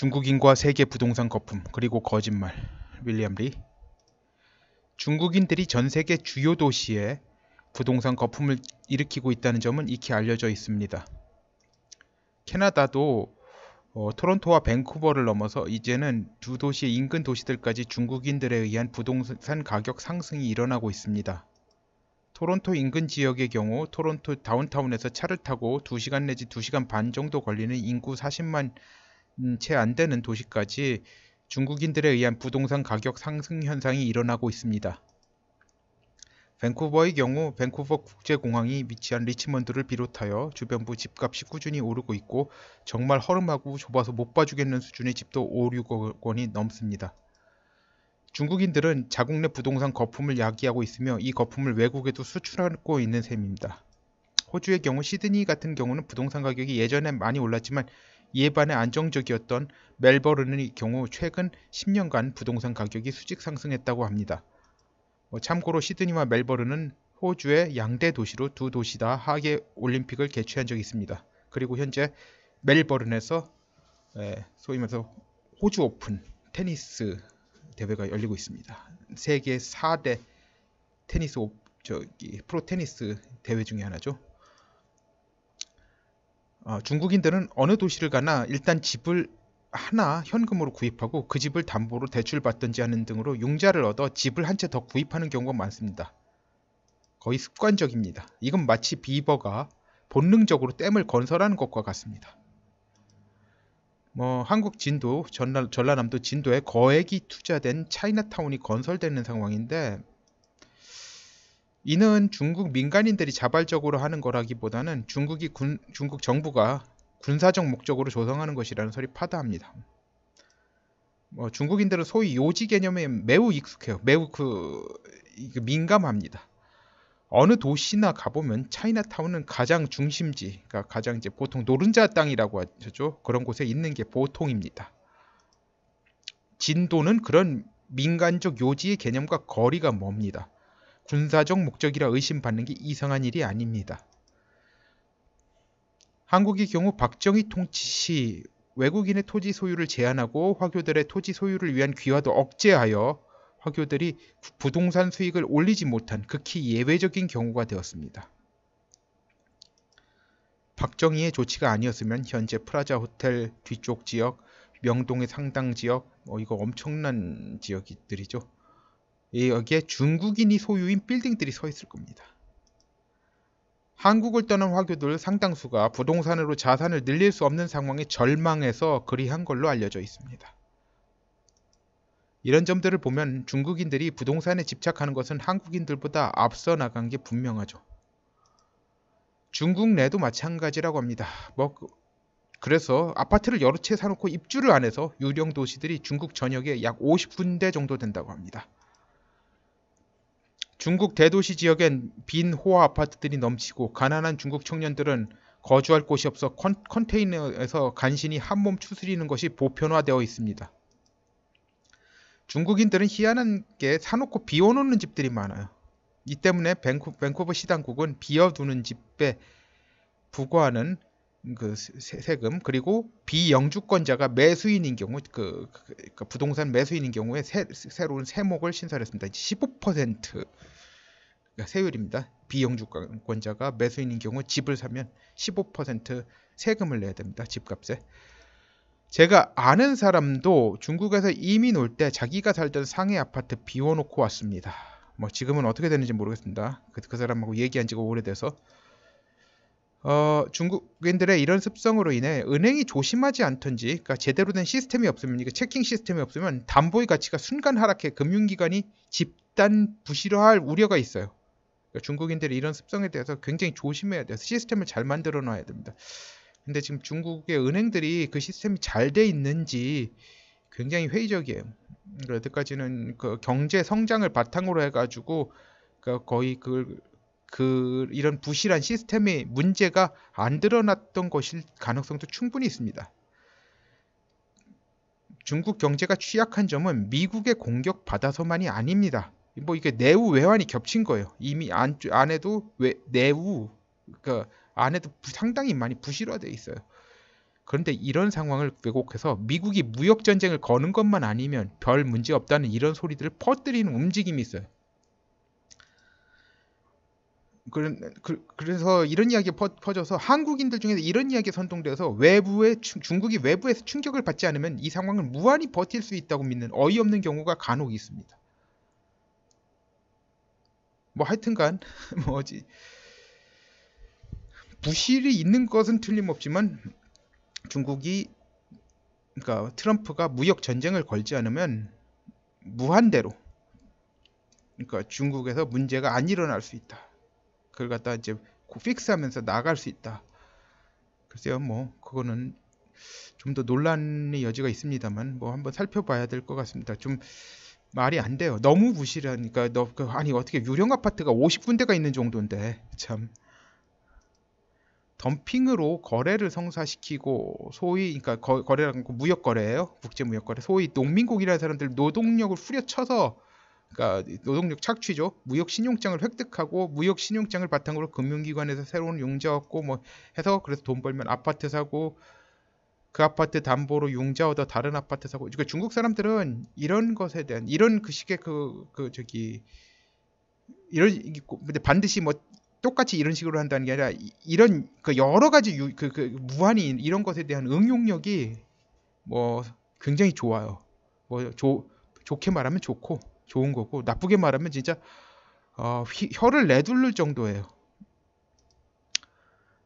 중국인과 세계 부동산 거품 그리고 거짓말. 윌리엄 리. 중국인들이 전 세계 주요 도시에 부동산 거품을 일으키고 있다는 점은 익히 알려져 있습니다. 캐나다도 토론토와 밴쿠버를 넘어서 이제는 두 도시의 인근 도시들까지 중국인들에 의한 부동산 가격 상승이 일어나고 있습니다. 토론토 인근 지역의 경우 토론토 다운타운에서 차를 타고 2시간 내지 2시간 반 정도 걸리는 인구 40만 채 안 되는 도시까지 중국인들에 의한 부동산 가격 상승 현상이 일어나고 있습니다. 밴쿠버의 경우 밴쿠버 국제공항이 위치한 리치먼드를 비롯하여 주변부 집값이 꾸준히 오르고 있고 정말 허름하고 좁아서 못 봐주겠는 수준의 집도 5, 6억 원이 넘습니다. 중국인들은 자국 내 부동산 거품을 야기하고 있으며 이 거품을 외국에도 수출하고 있는 셈입니다. 호주의 경우 시드니 같은 경우는 부동산 가격이 예전에 많이 올랐지만 이에 반해 안정적이었던 멜버른의 경우 최근 10년간 부동산 가격이 수직 상승했다고 합니다. 참고로 시드니와 멜버른은 호주의 양대 도시로 두 도시 다 하계 올림픽을 개최한 적이 있습니다. 그리고 현재 멜버른에서 소위 말해서 호주 오픈 테니스 대회가 열리고 있습니다. 세계 4대 테니스 프로 테니스 대회 중에 하나죠. 중국인들은 어느 도시를 가나 일단 집을 하나 현금으로 구입하고 그 집을 담보로 대출받든지 하는 등으로 융자를 얻어 집을 한 채 더 구입하는 경우가 많습니다. 거의 습관적입니다. 이건 마치 비버가 본능적으로 댐을 건설하는 것과 같습니다. 한국 진도, 전라남도 진도에 거액이 투자된 차이나타운이 건설되는 상황인데 이는 중국 민간인들이 자발적으로 하는 거라기보다는 중국 정부가 군사적 목적으로 조성하는 것이라는 설이 파다합니다. 중국인들은 소위 요지 개념에 매우 익숙해요. 매우 민감합니다. 어느 도시나 가보면 차이나타운은 가장 중심지, 그러니까 가장 이제 보통 노른자 땅이라고 하죠. 그런 곳에 있는 게 보통입니다. 진도는 그런 민간적 요지의 개념과 거리가 멉니다. 군사적 목적이라 의심받는 게 이상한 일이 아닙니다. 한국의 경우 박정희 통치 시 외국인의 토지 소유를 제한하고 화교들의 토지 소유를 위한 귀화도 억제하여 화교들이 부동산 수익을 올리지 못한 극히 예외적인 경우가 되었습니다. 박정희의 조치가 아니었으면 현재 프라자 호텔 뒤쪽 지역, 명동의 상당 지역, 이거 엄청난 지역들이죠. 여기에 중국인이 소유인 빌딩들이 서 있을 겁니다. 한국을 떠난 화교들 상당수가 부동산으로 자산을 늘릴 수 없는 상황에 절망해서 그리한 걸로 알려져 있습니다. 이런 점들을 보면 중국인들이 부동산에 집착하는 것은 한국인들보다 앞서 나간 게 분명하죠. 중국 내도 마찬가지라고 합니다. 그래서 아파트를 여러 채 사놓고 입주를 안 해서 유령 도시들이 중국 전역에 약 50군데 정도 된다고 합니다. 중국 대도시 지역엔 빈 호화 아파트들이 넘치고 가난한 중국 청년들은 거주할 곳이 없어 컨테이너에서 간신히 한몸 추스리는 것이 보편화되어 있습니다. 중국인들은 희한한 게 사놓고 비워놓는 집들이 많아요. 이 때문에 밴쿠버 시당국은 비워두는 집에 부과하는 그 세금 그리고 비영주권자가 매수인인 경우 그 부동산 매수인인 경우에 새로운 세목을 신설했습니다. 15% 세율입니다. 비영주권자가 매수인인 경우 집을 사면 15% 세금을 내야 됩니다. 집값에. 제가 아는 사람도 중국에서 이민 올 때 자기가 살던 상해 아파트 비워놓고 왔습니다. 지금은 어떻게 되는지 모르겠습니다. 그 사람하고 얘기한 지가 오래돼서. 중국인들의 이런 습성으로 인해 은행이 조심하지 않던지, 그러니까 제대로 된 시스템이 없으면, 체킹 시스템이 없으면 담보의 가치가 순간 하락해 금융기관이 집단 부실화할 우려가 있어요. 그러니까 중국인들이 이런 습성에 대해서 굉장히 조심해야 돼요. 시스템을 잘 만들어 놔야 됩니다. 근데 지금 중국의 은행들이 그 시스템이 잘 돼 있는지 굉장히 회의적이에요. 여태까지는 그 경제 성장을 바탕으로 해가지고 거의 이런 부실한 시스템의 문제가 안 드러났던 것일 가능성도 충분히 있습니다. 중국 경제가 취약한 점은 미국의 공격 받아서만이 아닙니다. 이게 내부 외환이 겹친 거예요. 이미 안에도 내부 안에도 상당히 많이 부실화되어 있어요. 그런데 이런 상황을 왜곡해서 미국이 무역 전쟁을 거는 것만 아니면 별 문제 없다는 이런 소리들을 퍼뜨리는 움직임이 있어요. 그래서 이런 이야기가 퍼져서 한국인들 중에서 이런 이야기가 선동되어서 중국이 외부에서 충격을 받지 않으면 이 상황을 무한히 버틸 수 있다고 믿는 어이없는 경우가 간혹 있습니다. 뭐 하여튼간 뭐지 부실이 있는 것은 틀림없지만 중국이 그러니까 트럼프가 무역 전쟁을 걸지 않으면 무한대로 그러니까 중국에서 문제가 안 일어날 수 있다. 그걸 갖다 이제 픽스하면서 나갈 수 있다. 글쎄요, 뭐 그거는 좀 더 논란의 여지가 있습니다만 뭐 한번 살펴봐야 될 것 같습니다. 좀 말이 안 돼요. 너무 부실하니까 아니 어떻게 유령 아파트가 50군데가 있는 정도인데 참 덤핑으로 거래를 성사시키고 소위 그러니까 거래라는 거 무역 거래예요. 국제 무역 거래. 소위 농민국이라는 사람들 노동력을 후려쳐서 그러니까 노동력 착취죠. 무역 신용장을 획득하고 무역 신용장을 바탕으로 금융기관에서 새로운 융자 얻고 뭐 해서 그래서 돈 벌면 아파트 사고 그 아파트 담보로 융자 얻어 다른 아파트 사고. 그러니까 중국 사람들은 이런 것에 대한 이런 그 식의 이런 근데 반드시 뭐 똑같이 이런 식으로 한다는 게 아니라 이런 그 여러 가지 무한히 이런 것에 대한 응용력이 뭐 굉장히 좋아요. 뭐 좋게 말하면 좋고 좋은 거고 나쁘게 말하면 진짜 혀를 내둘를 정도예요.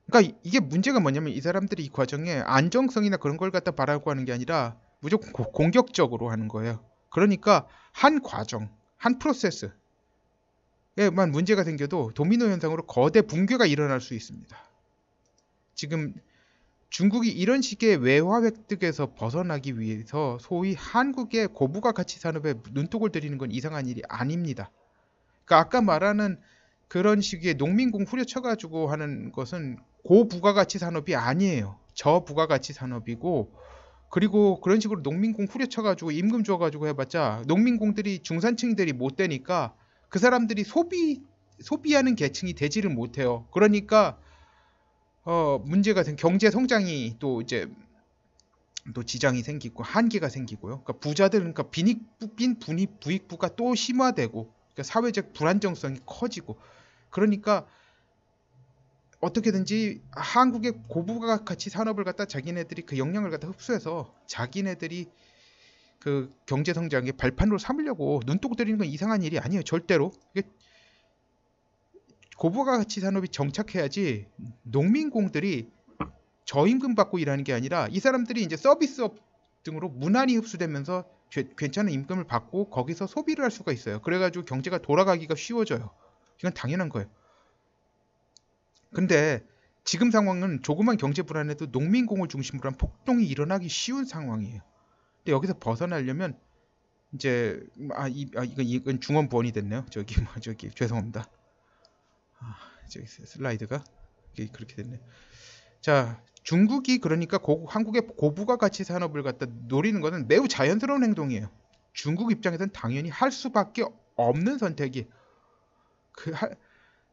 그러니까 이게 문제가 뭐냐면 이 사람들이 이 과정에 안정성이나 그런 걸 갖다 바라고 하는 게 아니라 무조건 공격적으로 하는 거예요. 그러니까 한 과정, 한 프로세스에만 문제가 생겨도 도미노 현상으로 거대 붕괴가 일어날 수 있습니다. 지금 중국이 이런 식의 외화 획득에서 벗어나기 위해서 소위 한국의 고부가 가치 산업에 눈독을 들이는 건 이상한 일이 아닙니다. 그러니까 아까 말하는 그런 식의 농민공 후려쳐가지고 하는 것은 고부가가치 산업이 아니에요. 저부가가치 산업이고 그리고 그런 식으로 농민공 후려쳐가지고 임금 줘가지고 해봤자 농민공들이 중산층들이 못 되니까 그 사람들이 소비하는 계층이 되지를 못해요. 그러니까 문제가 경제 성장이 또 이제 또 지장이 생기고 한계가 생기고요. 그러니까 부자들은 그러니까 부익부가 또 심화되고 그러니까 사회적 불안정성이 커지고 그러니까 어떻게든지 한국의 고부가가치 산업을 갖다 자기네들이 그 역량을 갖다 흡수해서 자기네들이 그 경제 성장의 발판으로 삼으려고 눈독 들이는 건 이상한 일이 아니에요. 절대로. 고부가가치 산업이 정착해야지 농민공들이 저임금 받고 일하는 게 아니라 이 사람들이 이제 서비스업 등으로 무난히 흡수되면서 괜찮은 임금을 받고 거기서 소비를 할 수가 있어요. 그래가지고 경제가 돌아가기가 쉬워져요. 이건 당연한 거예요. 근데 지금 상황은 조그만 경제 불안에도 농민공을 중심으로 한 폭동이 일어나기 쉬운 상황이에요. 근데 여기서 벗어나려면 이제 이건 중원부원이 됐네요. 저기 죄송합니다. 저기 슬라이드가 그렇게 됐네. 자, 중국이 그러니까 한국의 고부가 가치 산업을 갖다 노리는 것은 매우 자연스러운 행동이에요. 중국 입장에서는 당연히 할 수밖에 없는 선택이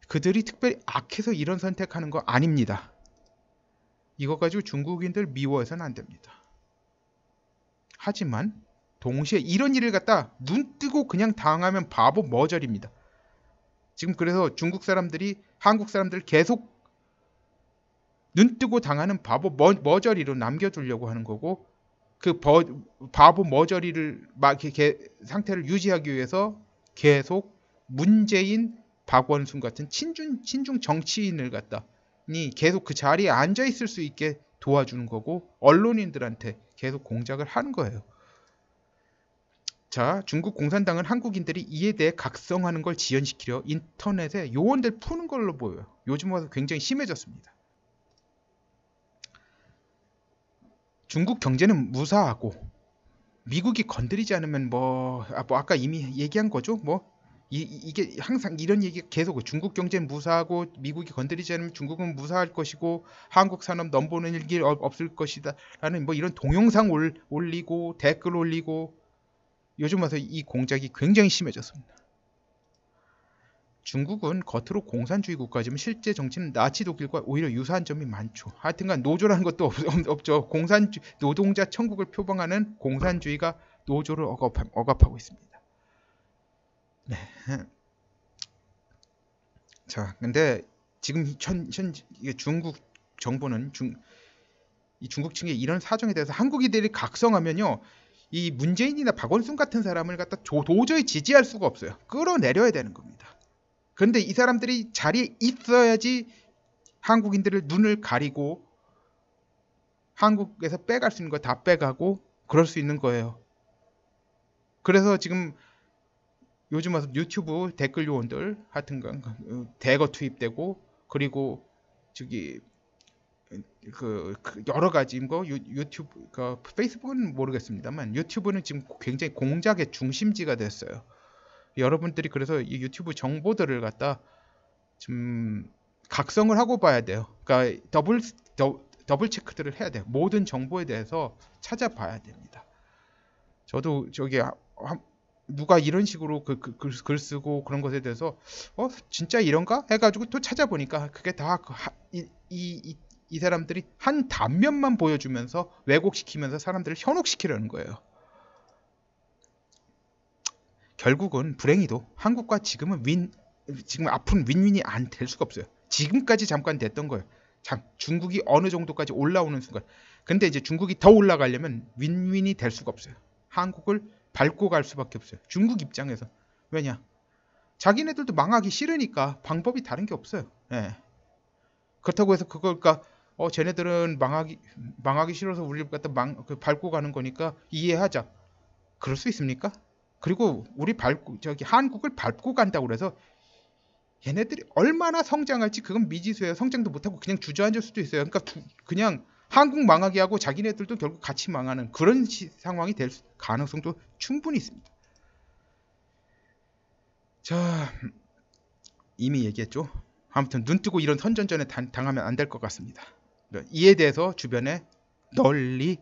그들이 특별히 악해서 이런 선택하는 거 아닙니다. 이거 가지고 중국인들 미워해서는 안 됩니다. 하지만 동시에 이런 일을 갖다 눈 뜨고 그냥 당하면 바보 머저리입니다. 지금 그래서 중국 사람들이 한국 사람들 계속 눈 뜨고 당하는 바보 머저리로 남겨두려고 하는 거고 그 바보 머저리를 상태를 유지하기 위해서 계속 문재인 박원순 같은 친중 정치인을 갖다니 계속 그 자리에 앉아 있을 수 있게 도와주는 거고 언론인들한테 계속 공작을 하는 거예요. 자, 중국 공산당은 한국인들이 이에 대해 각성하는 걸 지연시키려 인터넷에 요원들 푸는 걸로 보여요. 요즘 와서 굉장히 심해졌습니다. 중국 경제는 무사하고 미국이 건드리지 않으면 아까 이미 얘기한 거죠. 이게 항상 이런 얘기가 계속 중국 경제는 무사하고 미국이 건드리지 않으면 중국은 무사할 것이고 한국 산업 넘보는 일이 없을 것이다 라는 이런 동영상 올리고 댓글 올리고 요즘 와서 이 공작이 굉장히 심해졌습니다. 중국은 겉으로 공산주의 국가지만 실제 정치는 나치 독일과 오히려 유사한 점이 많죠. 하여튼간 노조라는 것도 없죠. 노동자 천국을 표방하는 공산주의가 노조를 억압하고 있습니다. 네. 자, 근데 지금 중국 정부는 이 중국 측의 이런 사정에 대해서 한국인들이 각성하면요, 이 문재인이나 박원순 같은 사람을 갖다 도저히 지지할 수가 없어요. 끌어내려야 되는 겁니다. 그런데 이 사람들이 자리에 있어야지 한국인들을 눈을 가리고 한국에서 빼갈 수 있는 거 다 빼가고 그럴 수 있는 거예요. 그래서 지금 요즘 와서 유튜브 댓글 요원들 하여튼간 대거 투입되고, 그리고 저기 그 여러 가지 거 유튜브, 페이스북은 모르겠습니다만 유튜브는 지금 굉장히 공작의 중심지가 됐어요. 여러분들이 그래서 이 유튜브 정보들을 갖다 좀 각성을 하고 봐야 돼요. 그러니까 더블 체크들을 해야 돼요. 모든 정보에 대해서 찾아봐야 됩니다. 저도 저기 누가 이런 식으로 글 쓰고 그런 것에 대해서 진짜 이런가 해가지고 또 찾아보니까 그게 다 이 사람들이 한 단면만 보여주면서 왜곡시키면서 사람들을 현혹시키려는 거예요. 결국은 불행히도 한국과 지금 앞으로는 윈윈이 안 될 수가 없어요. 지금까지 잠깐 됐던 거예요. 중국이 어느 정도까지 올라오는 순간. 근데 이제 중국이 더 올라가려면 윈윈이 될 수가 없어요. 한국을 밟고 갈 수밖에 없어요. 중국 입장에서. 왜냐? 자기네들도 망하기 싫으니까 방법이 다른 게 없어요. 예. 그렇다고 해서 그러니까 쟤네들은 망하기 싫어서 우리를 갖다 밟고 가는 거니까 이해하자. 그럴 수 있습니까? 그리고 한국을 밟고 간다고 그래서 얘네들이 얼마나 성장할지 그건 미지수예요. 성장도 못하고 그냥 주저앉을 수도 있어요. 그러니까 그냥 한국 망하게 하고 자기네들도 결국 같이 망하는 그런 상황이 될 가능성도 충분히 있습니다. 자, 이미 얘기했죠. 아무튼 눈 뜨고 이런 선전전에 당하면 안 될 것 같습니다. 이에 대해서 주변에 널리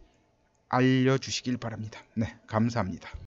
알려주시길 바랍니다. 네, 감사합니다.